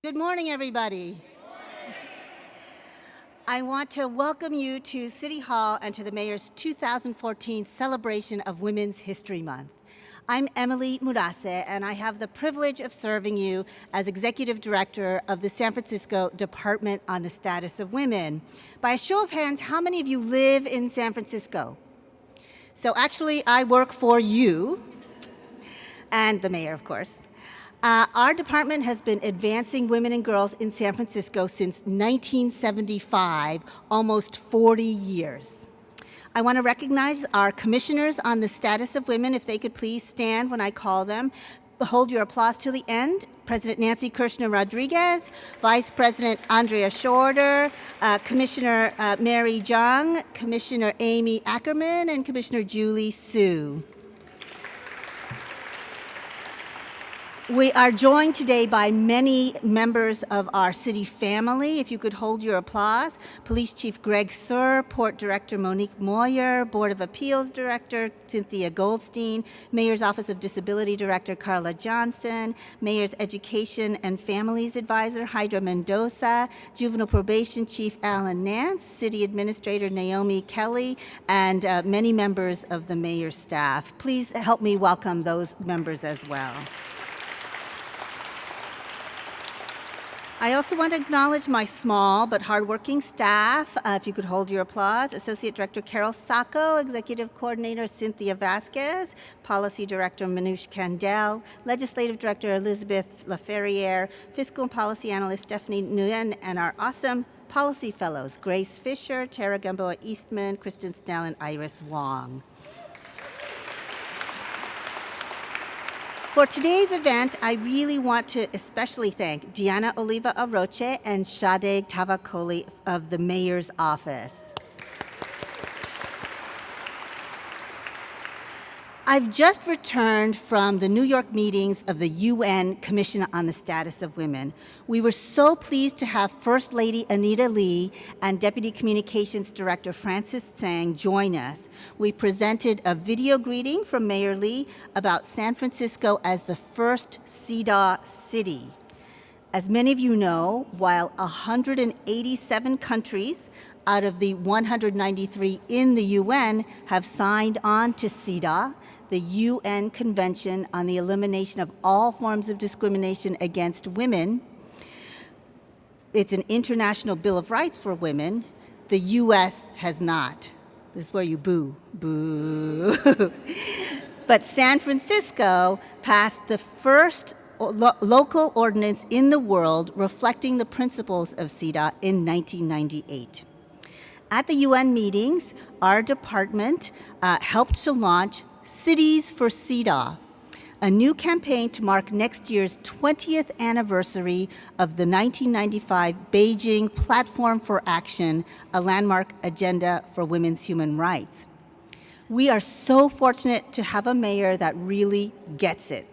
Good morning, everybody. I want to welcome you to City Hall and to the Mayor's 2014 celebration of Women's History Month. I'm Emily Murase, and I have the privilege of serving you as Executive Director of the San Francisco Department on the Status of Women. By a show of hands, how many of you live in San Francisco? So actually, I work for you, and the mayor, of course. Our department has been advancing women and girls in San Francisco since 1975, almost 40 years. I want to recognize our commissioners on the status of women, if they could please stand when I call them. Hold your applause till the end. President Nancy Kirshner-Rodriguez, Vice President Andrea Shorter, Commissioner Mary Jung, Commissioner Amy Ackerman, and Commissioner Julie Su. We are joined today by many members of our city family. If you could hold your applause. Police Chief Greg Suhr, Port Director Monique Moyer, Board of Appeals Director Cynthia Goldstein, Mayor's Office of Disability Director Carla Johnson, Mayor's Education and Families Advisor Hydra Mendoza, Juvenile Probation Chief Alan Nance, City Administrator Naomi Kelly, and many members of the Mayor's staff. Please help me welcome those members as well. I also want to acknowledge my small but hardworking staff. If you could hold your applause. Associate Director Carol Sacco, Executive Coordinator Cynthia Vasquez, Policy Director Manoush Kandel, Legislative Director Elizabeth LaFerriere, Fiscal and Policy Analyst Stephanie Nguyen, and our awesome Policy Fellows, Grace Fisher, Tara Gamboa Eastman, Kristen Snell, and Iris Wong. For today's event, I really want to especially thank Diana Oliva Aroche and Sade Tavakoli of the Mayor's Office. I've just returned from the New York meetings of the UN Commission on the Status of Women. We were so pleased to have First Lady Anita Lee and Deputy Communications Director Francis Tsang join us. We presented a video greeting from Mayor Lee about San Francisco as the first CEDAW city. As many of you know, while 187 countries out of the 193 in the UN have signed on to CEDAW, the UN Convention on the Elimination of All Forms of Discrimination Against Women. It's an international Bill of Rights for women. The US has not. This is where you boo, boo. But San Francisco passed the first local ordinance in the world reflecting the principles of CEDAW in 1998. At the UN meetings, our department helped to launch Cities for CEDAW, a new campaign to mark next year's 20th anniversary of the 1995 Beijing Platform for Action, a landmark agenda for women's human rights. We are so fortunate to have a mayor that really gets it.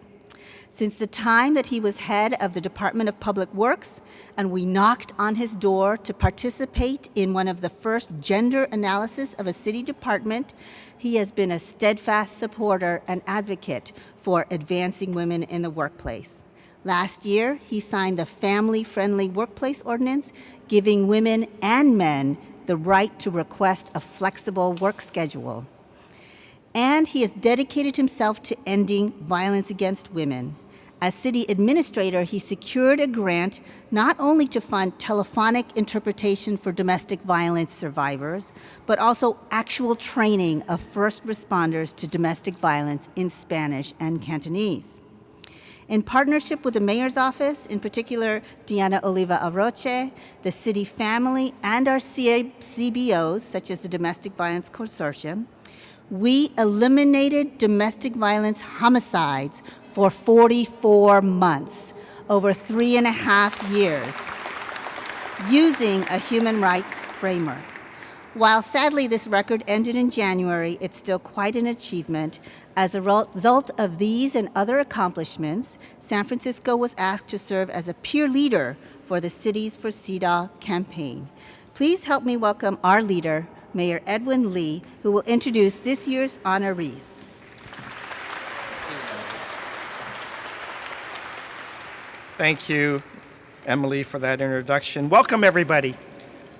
Since the time that he was head of the Department of Public Works and we knocked on his door to participate in one of the first gender analysis of a city department, he has been a steadfast supporter and advocate for advancing women in the workplace. Last year, he signed the Family-Friendly Workplace Ordinance, giving women and men the right to request a flexible work schedule. And he has dedicated himself to ending violence against women. As city administrator, he secured a grant not only to fund telephonic interpretation for domestic violence survivors, but also actual training of first responders to domestic violence in Spanish and Cantonese. In partnership with the Mayor's Office, in particular Diana Oliva Aroche, the city family, and our CBOs, such as the Domestic Violence Consortium, we eliminated domestic violence homicides for 44 months, over 3.5 years, using a human rights framework. While sadly this record ended in January, it's still quite an achievement. As a result of these and other accomplishments, San Francisco was asked to serve as a peer leader for the Cities for CEDAW campaign. Please help me welcome our leader, Mayor Edwin Lee, who will introduce this year's honorees. Thank you, Emily, for that introduction. Welcome, everybody,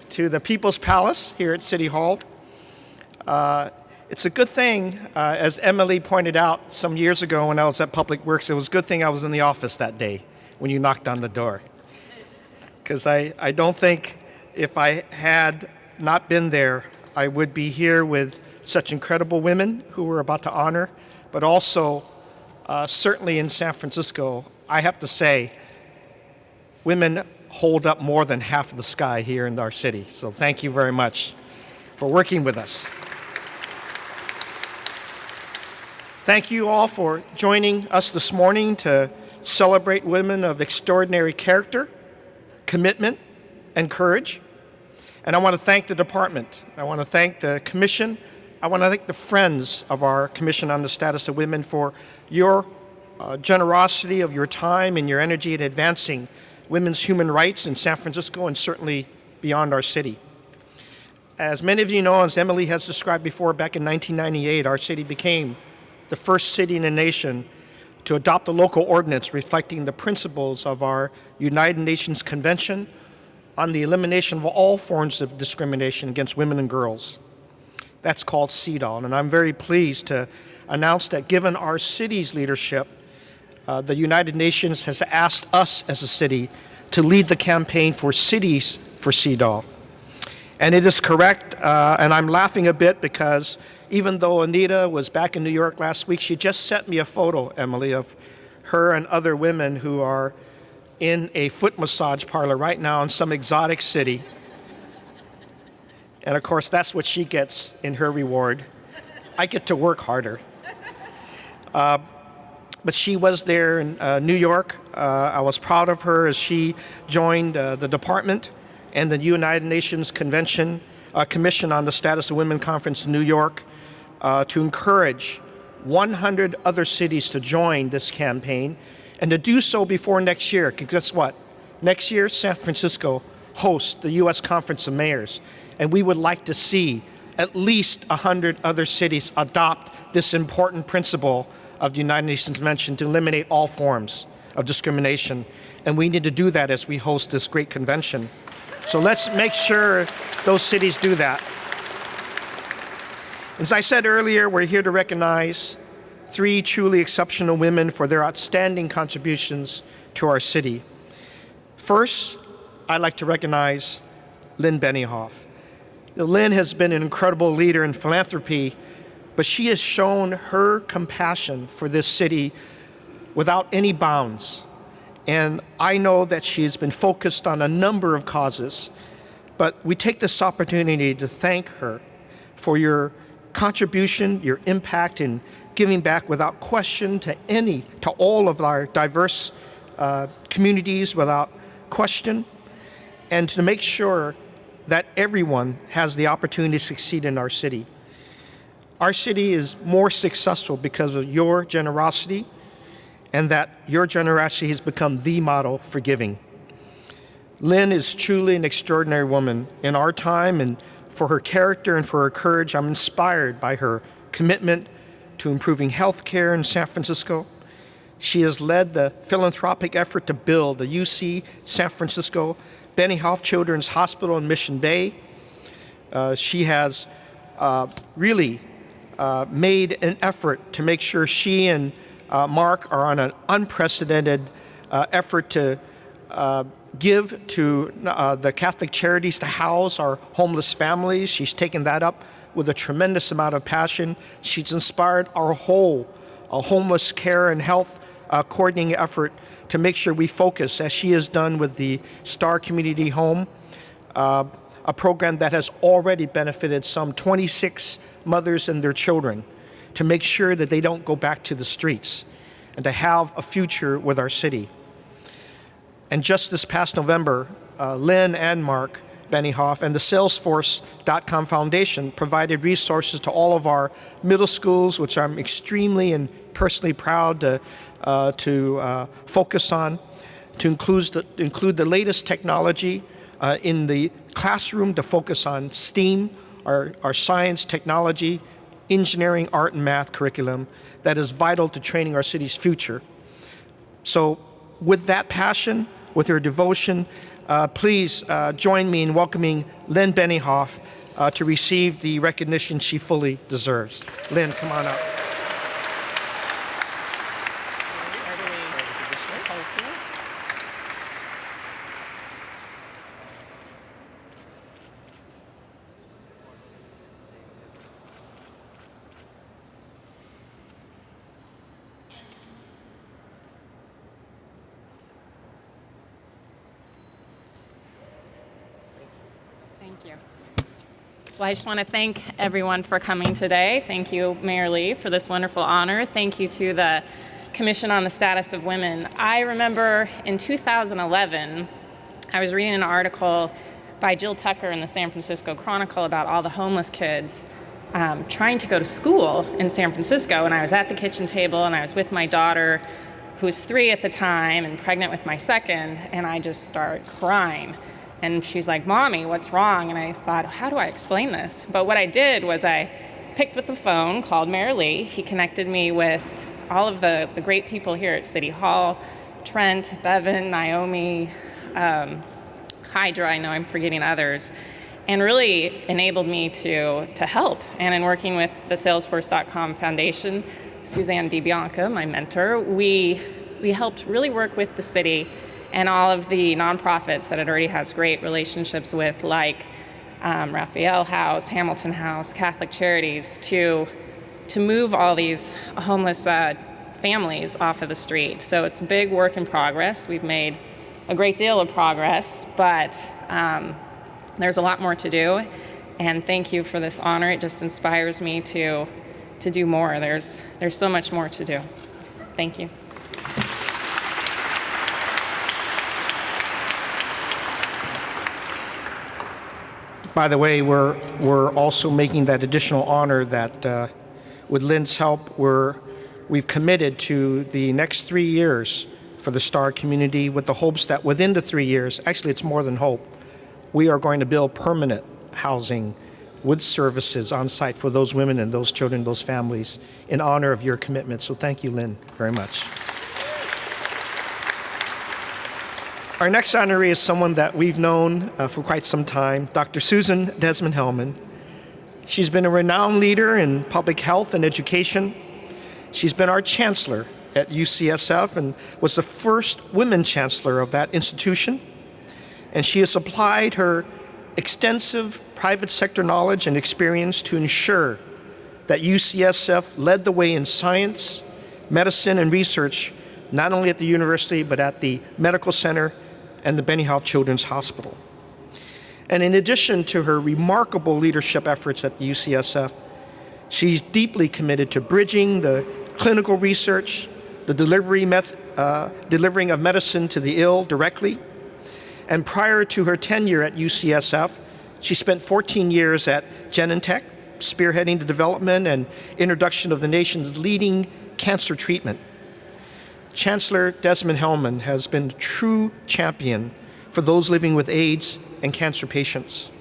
to the People's Palace here at City Hall. It's a good thing, as Emily pointed out some years ago when I was at Public Works, it was a good thing I was in the office that day when you knocked on the door. Because I don't think if I had not been there, I would be here with such incredible women who we're about to honor, but also certainly in San Francisco, I have to say, women hold up more than half of the sky here in our city. So thank you very much for working with us. Thank you all for joining us this morning to celebrate women of extraordinary character, commitment, and courage. And I want to thank the department. I want to thank the commission. I want to thank the friends of our Commission on the Status of Women for your generosity of your time and your energy in advancing women's human rights in San Francisco and certainly beyond our city. As many of you know, as Emily has described before, back in 1998, our city became the first city in the nation to adopt a local ordinance reflecting the principles of our United Nations Convention on the elimination of all forms of discrimination against women and girls. That's called CEDAW, and I'm very pleased to announce that given our city's leadership, the United Nations has asked us as a city to lead the campaign for Cities for CEDAW. And it is correct, and I'm laughing a bit because even though Anita was back in New York last week, she just sent me a photo, Emily, of her and other women who are in a foot massage parlor right now in some exotic city. And of course, that's what she gets in her reward. I get to work harder. But she was there in New York. I was proud of her as she joined the department and the United Nations Convention Commission on the Status of Women Conference in New York to encourage 100 other cities to join this campaign and to do so before next year. Because guess what? Next year, San Francisco hosts the U.S. Conference of Mayors, and we would like to see at least 100 other cities adopt this important principle of the United Nations Convention to eliminate all forms of discrimination. And we need to do that as we host this great convention. So let's make sure those cities do that. As I said earlier, we're here to recognize 3 truly exceptional women for their outstanding contributions to our city. First, I'd like to recognize Lynne Benioff. Lynne has been an incredible leader in philanthropy, but she has shown her compassion for this city without any bounds. And I know that she has been focused on a number of causes, but we take this opportunity to thank her for your contribution, your impact in giving back without question to all of our diverse communities without question, and to make sure that everyone has the opportunity to succeed in our city. Our city is more successful because of your generosity, and that your generosity has become the model for giving. Lynne is truly an extraordinary woman in our time, and for her character and for her courage, I'm inspired by her commitment to improving health care in San Francisco. She has led the philanthropic effort to build the UC San Francisco Benioff Children's Hospital in Mission Bay. She has really made an effort to make sure she and Mark are on an unprecedented effort to give to the Catholic Charities to house our homeless families. She's taken that up with a tremendous amount of passion. She's inspired our whole homeless care and health coordinating effort to make sure we focus, as she has done with the Star Community Home, a program that has already benefited some 26 mothers and their children, to make sure that they don't go back to the streets and to have a future with our city. And just this past November, Lynne and Mark Benioff and the Salesforce.com Foundation provided resources to all of our middle schools, which I'm extremely and personally proud to focus on, to include the latest technology in the classroom, to focus on STEAM, our science, technology, engineering, art, and math curriculum that is vital to training our city's future. So with that passion, with her devotion. Please join me in welcoming Lynne Benioff to receive the recognition she fully deserves. Lynne, come on up. Thank you. Well, I just want to thank everyone for coming today. Thank you, Mayor Lee, for this wonderful honor. Thank you to the Commission on the Status of Women. I remember in 2011, I was reading an article by Jill Tucker in the San Francisco Chronicle about all the homeless kids trying to go to school in San Francisco. And I was at the kitchen table and I was with my daughter, who was 3 at the time and pregnant with my second, and I just started crying. And she's like, "Mommy, what's wrong?" And I thought, how do I explain this? But what I did was I picked up the phone, called Mayor Lee. He connected me with all of the great people here at City Hall, Trent, Bevan, Naomi, Hydra, I know I'm forgetting others, and really enabled me to help. And in working with the Salesforce.com Foundation, Suzanne DiBianca, my mentor, we helped really work with the city and all of the nonprofits that it already has great relationships with, like Raphael House, Hamilton House, Catholic Charities, to move all these homeless families off of the street. So it's a big work in progress. We've made a great deal of progress, but there's a lot more to do. And thank you for this honor. It just inspires me to do more. There's so much more to do. Thank you. By the way, we're also making that additional honor that with Lynne's help, we've committed to the next 3 years for the STAR community, with the hopes that within the 3 years, actually it's more than hope, we are going to build permanent housing with services on site for those women and those children, those families, in honor of your commitment. So thank you, Lynne, very much. Our next honoree is someone that we've known for quite some time, Dr. Susan Desmond-Hellmann. She's been a renowned leader in public health and education. She's been our chancellor at UCSF and was the first women chancellor of that institution. And she has applied her extensive private sector knowledge and experience to ensure that UCSF led the way in science, medicine, and research, not only at the university, but at the medical center and the Benioff Children's Hospital. And in addition to her remarkable leadership efforts at the UCSF, she's deeply committed to bridging the clinical research, the delivering of medicine to the ill directly. And prior to her tenure at UCSF, she spent 14 years at Genentech, spearheading the development and introduction of the nation's leading cancer treatment. Chancellor Desmond-Hellmann has been a true champion for those living with AIDS and cancer patients.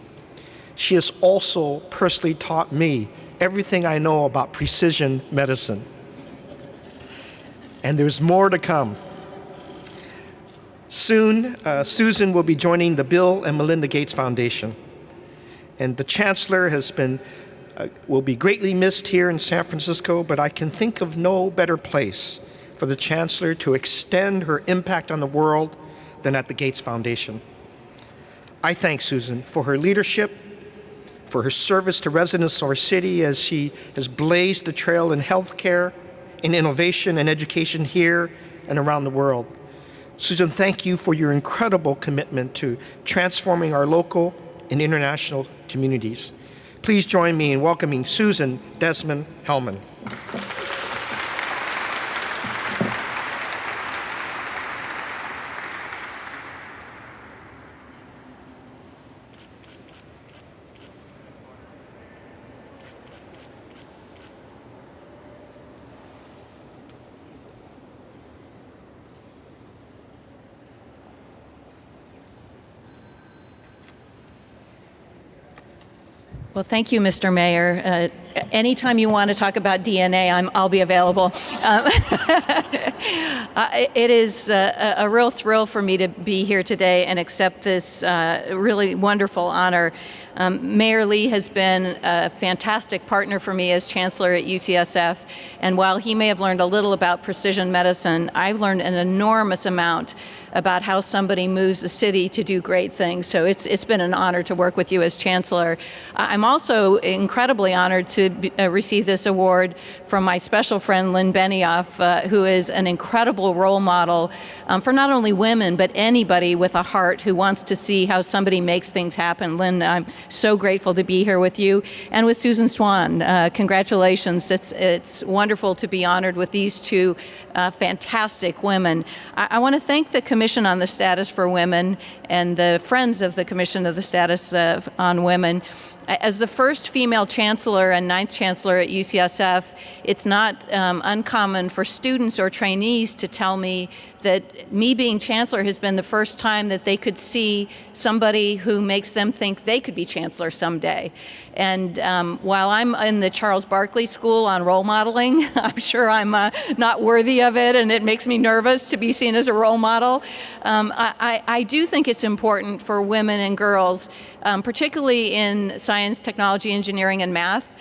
She has also personally taught me everything I know about precision medicine. And there's more to come. Soon, Susan will be joining the Bill and Melinda Gates Foundation. And the Chancellor will be greatly missed here in San Francisco, but I can think of no better place for the Chancellor to extend her impact on the world than at the Gates Foundation. I thank Susan for her leadership, for her service to residents of our city as she has blazed the trail in healthcare, in innovation and education here and around the world. Susan, thank you for your incredible commitment to transforming our local and international communities. Please join me in welcoming Susan Desmond-Hellmann. Well, thank you, Mr. Mayor. anytime you want to talk about DNA, I'll be available. It is a real thrill for me to be here today and accept this really wonderful honor. Mayor Lee has been a fantastic partner for me as Chancellor at UCSF, and while he may have learned a little about precision medicine, I've learned an enormous amount about how somebody moves a city to do great things. So it's been an honor to work with you as Chancellor. I'm also incredibly honored to receive this award from my special friend Lynne Benioff, who is an incredible role model for not only women, but anybody with a heart who wants to see how somebody makes things happen. Lynne, I'm so grateful to be here with you. And with Susan Swan, congratulations. It's wonderful to be honored with these two fantastic women. I want to thank the Commission on the Status for Women and the Friends of the Commission of the Status on Women. As the first female chancellor and ninth chancellor at UCSF, it's not uncommon for students or trainees to tell me that me being chancellor has been the first time that they could see somebody who makes them think they could be chancellor someday. And while I'm in the Charles Barkley School on role modeling, I'm sure I'm not worthy of it, and it makes me nervous to be seen as a role model. I do think it's important for women and girls, particularly in science, technology, engineering, and math,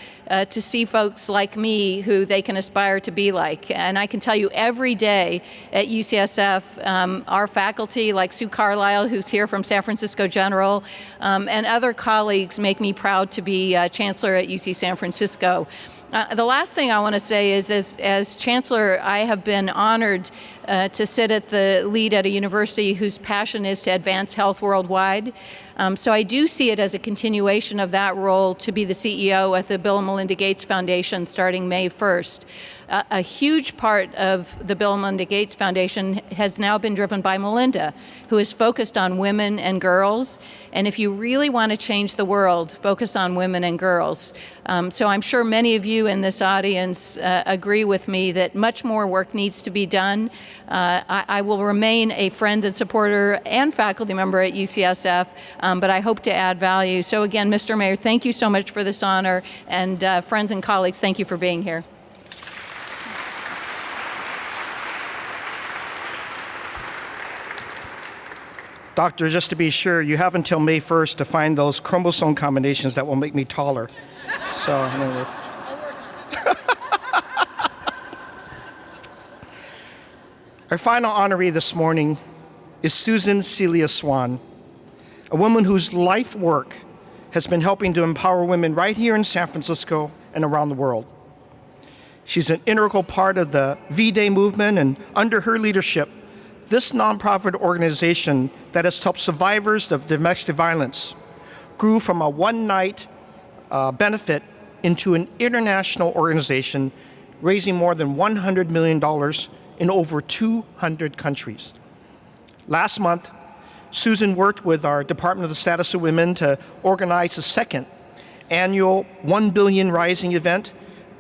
to see folks like me who they can aspire to be like. And I can tell you every day at UCSF, our faculty like Sue Carlisle, who's here from San Francisco General, and other colleagues make me proud to be Chancellor at UC San Francisco. The last thing I want to say is, as Chancellor, I have been honored to sit at the lead at a university whose passion is to advance health worldwide. So I do see it as a continuation of that role to be the CEO at the Bill and Melinda Gates Foundation starting May 1st. A huge part of the Bill and Melinda Gates Foundation has now been driven by Melinda, who is focused on women and girls. And if you really want to change the world, focus on women and girls. So I'm sure many of you in this audience agree with me that much more work needs to be done. I will remain a friend and supporter and faculty member at UCSF, but I hope to add value. So again, Mr. Mayor, thank you so much for this honor, and friends and colleagues, thank you for being here. Doctor, just to be sure, you have until May 1st to find those chromosome combinations that will make me taller. So, anyway. Our final honoree this morning is Susan Celia Swan, a woman whose life work has been helping to empower women right here in San Francisco and around the world. She's an integral part of the V-Day movement, and under her leadership, this nonprofit organization that has helped survivors of domestic violence grew from a one-night benefit into an international organization raising more than $100 million in over 200 countries. Last month, Susan worked with our Department of the Status of Women to organize the second annual 1 Billion Rising event,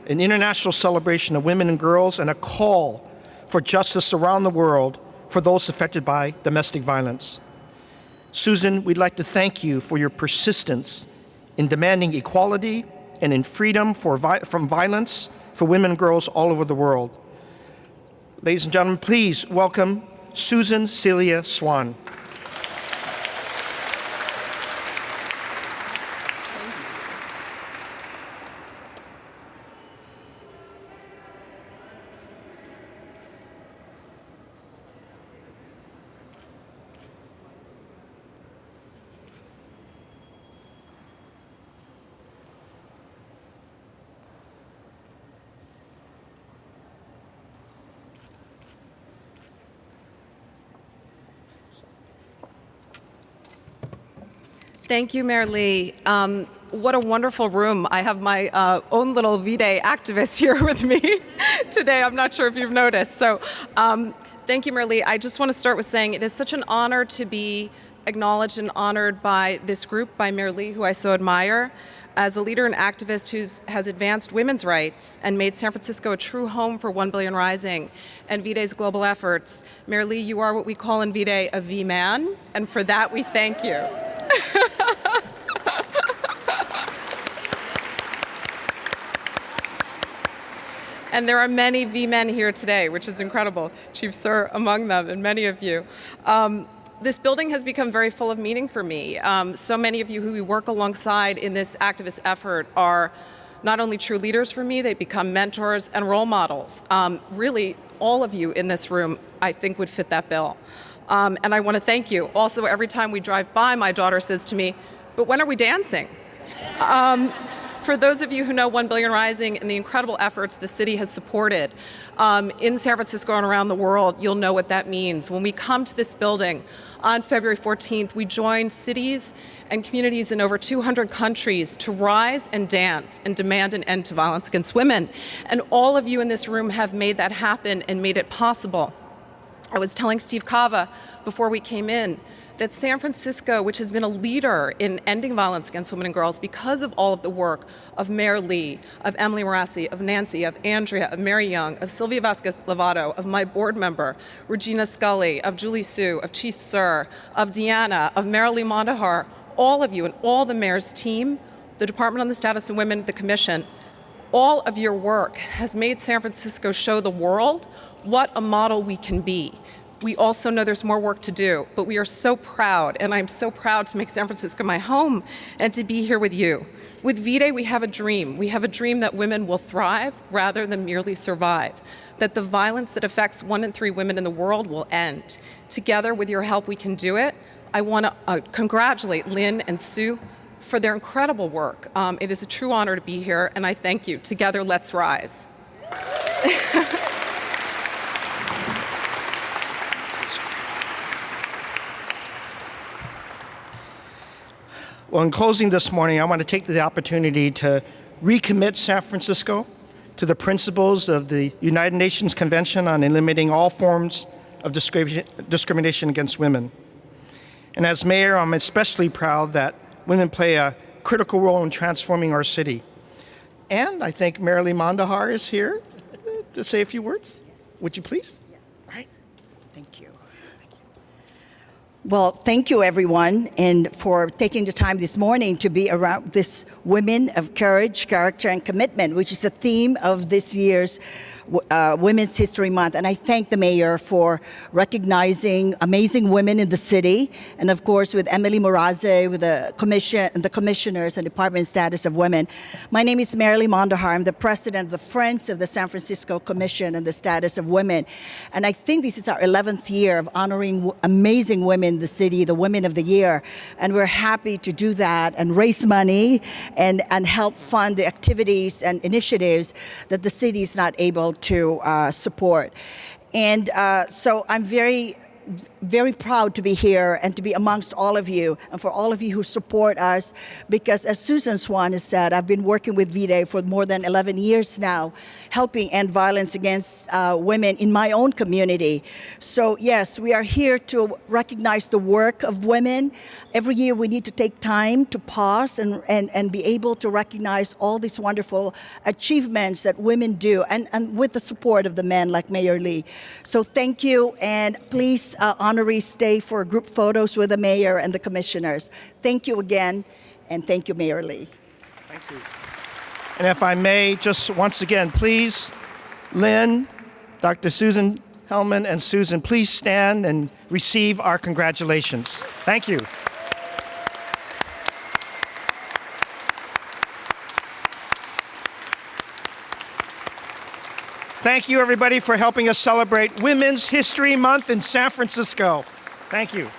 an international celebration of women and girls, and a call for justice around the world for those affected by domestic violence. Susan, we'd like to thank you for your persistence in demanding equality and in freedom from violence for women and girls all over the world. Ladies and gentlemen, please welcome Susan Celia Swan. Thank you, Mayor Lee. What a wonderful room. I have my own little V-Day activist here with me today. I'm not sure if you've noticed. So thank you, Mayor Lee. I just want to start with saying it is such an honor to be acknowledged and honored by this group, by Mayor Lee, who I so admire, as a leader and activist who has advanced women's rights and made San Francisco a true home for 1 Billion Rising and V-Day's global efforts. Mayor Lee, you are what we call in V-Day a V-man, and for that we thank you. And there are many V-men here today, which is incredible. Chief Sir among them, and many of you. This building has become very full of meaning for me. So many of you who we work alongside in this activist effort are not only true leaders for me, they become mentors and role models. Really, all of you in this room, I think, would fit that bill. And I want to thank you. Also, every time we drive by, my daughter says to me, "But when are we dancing?" For those of you who know 1 Billion Rising and the incredible efforts the city has supported in San Francisco and around the world, you'll know what that means. When we come to this building on February 14th, we join cities and communities in over 200 countries to rise and dance and demand an end to violence against women. And all of you in this room have made that happen and made it possible. I was telling Steve Cava before we came in that San Francisco, which has been a leader in ending violence against women and girls because of all of the work of Mayor Lee, of Emily Morassi, of Nancy, of Andrea, of Mary Young, of Sylvia Vasquez Lovato, of my board member, Regina Scully, of Julie Sue, of Chief Sir, of Deanna, of Marilee Mondahar, all of you and all the mayor's team, the Department on the Status of Women, the Commission, all of your work has made San Francisco show the world what a model we can be. We also know there's more work to do, but we are so proud, and I'm so proud to make San Francisco my home and to be here with you. With V-Day, we have a dream. We have a dream that women will thrive rather than merely survive, that the violence that affects 1 in 3 women in the world will end. Together, with your help, we can do it. I want to congratulate Lynne and Sue for their incredible work. It is a true honor to be here, and I thank you. Together, let's rise. Well, in closing this morning, I want to take the opportunity to recommit San Francisco to the principles of the United Nations Convention on Eliminating All Forms of Discrimination Against Women. And as mayor, I'm especially proud that women play a critical role in transforming our city. And I think Marilee Mondahar is here to say a few words. Yes. Would you please? Yes. All right. Thank you. Well, thank you, everyone, and for taking the time this morning to be around this Women of Courage, Character, and Commitment, which is the theme of this year's Women's History Month. And I thank the mayor for recognizing amazing women in the city, and of course with Emily Morassi, with the commission and the commissioners and Department of Status of Women. My name is Marilee Mondahar. I'm the president of the Friends of the San Francisco Commission on the Status of Women. And I think this is our 11th year of honoring amazing women in the city, the Women of the Year. And we're happy to do that and raise money and help fund the activities and initiatives that the city is not able to support. And so I'm very proud to be here and to be amongst all of you and for all of you who support us, because as Susan Swan has said, I've been working with V-Day for more than 11 years now, helping end violence against women in my own community. So yes, we are here to recognize the work of women. Every year we need to take time to pause and be able to recognize all these wonderful achievements that women do, and with the support of the men like Mayor Lee. So thank you, and please honorees stay for group photos with the mayor and the commissioners. Thank you again, and thank you, Mayor Lee. Thank you. And if I may, just once again, please, Lynne, Dr. Susan Hellmann, and Susan, please stand and receive our congratulations. Thank you. Thank you, everybody, for helping us celebrate Women's History Month in San Francisco. Thank you.